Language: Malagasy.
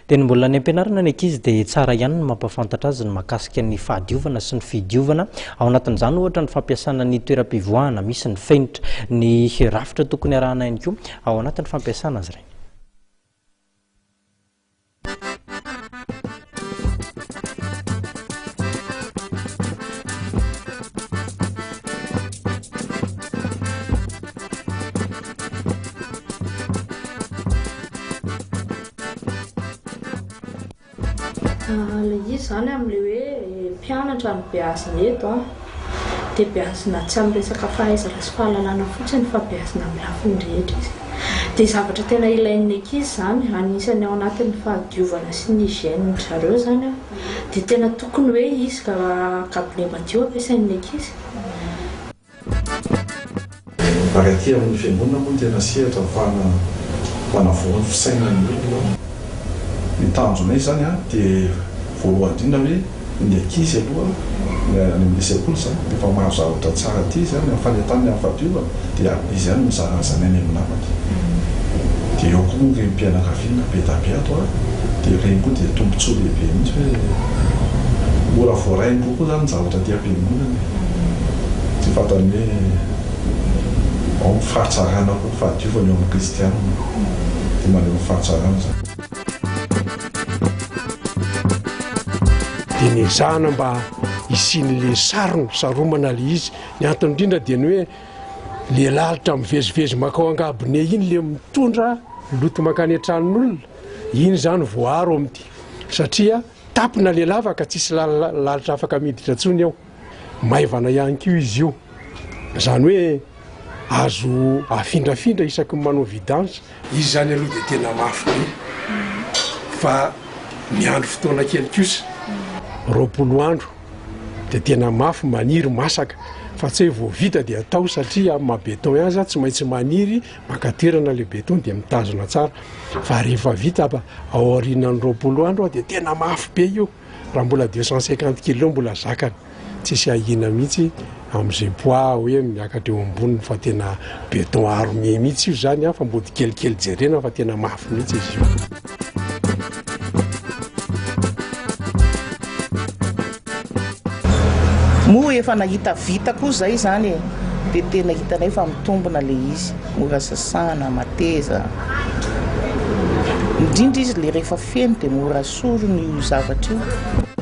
Dia ny mbola ny ampianarina ny ankizy dia tsara ihany ny mampafantatra azy ny mahakasika ny fahadiovana sy ny fidiovana. Ao anatin'izany ohatra ny fampiasana ny toeram-pivoahana, misy ny fenitra, ny rafitra tokony arahana ihany koa ao anatin'ny fampiasana azy ireny. Le izy zany amin'le hoe mpianatra no beazina eto dia beazina tsy amin'ny resaka fahaizana sy fahalalana fotsiny fa beazina amin'ny lafiny rehetra izy. Dia zavatra tena ilain'ny ankizy zany anisany ao anatin'ny fahadiovana sy ny hygiène zareo zany dia tena tokony hoe izy kabile madio ampiasain'ny ankizy. Paraky amin'ny fiangonana moa tena sehatra fanavoan'ny fisainan'ny olona. Ny tanjonay zany dia voalohany indrindra hoe ny ankizy aloha ny amin'ny sekoly zany dia efa mahazo zavatra tsara ty zany amin'ny fanentanany amin'ny fahadiovana dia izy ihany mizara zanainy amin'ny namany. Dia eo koa ny mpianakaviana be da be ato dia ireny koa dia tombontsoa lehibe mihitsy hoe mora voarainy kokoa zany ny zavatra ty am-piangonana. Tsy fantany hoe ao fahatsarana koa fahadiovana eo amin'ny kristianina dia maneho fahatsarana zany. Dia ny zana mba isian'le saromana le izy ny antony indrindra dia ny hoe le lalitra mivezivezy makao angabone iny le mitondra loto makany an-tranon'olona iny zany voaro amin'ity satria tapina le lavaka tsisy lalitra afaka miditra intsony ao maivana ihany koa izy io zany hoe azo afindrafindra isaky manao vidansa izy zany aloha dia tena mafy be fa miandro fotoana kely kosa 20 andro dia tena mafy maniry masaka fa tsy hoe voavita dia atao satria mabeton azy tsy maintsy maniry makaterana le beton dia mitazona tsara fa rehefa vita ao aorianany 20 andro dia tena mafy be io raha mbola 250 kg mbola zakany tsisy ahina mihitsy amin'izay poids hoe miakatra eo amboniny fa tena beton armé mihitsy io zany fa mbody kelikely jerena fa tena mafy mihitsy izy io. Moa efa nahita vita koa zay zany dia tena hitanay fa mitombona le izy mora sasana mateza indrindra izy le rehefa feno dia mora soro ny zavatra io.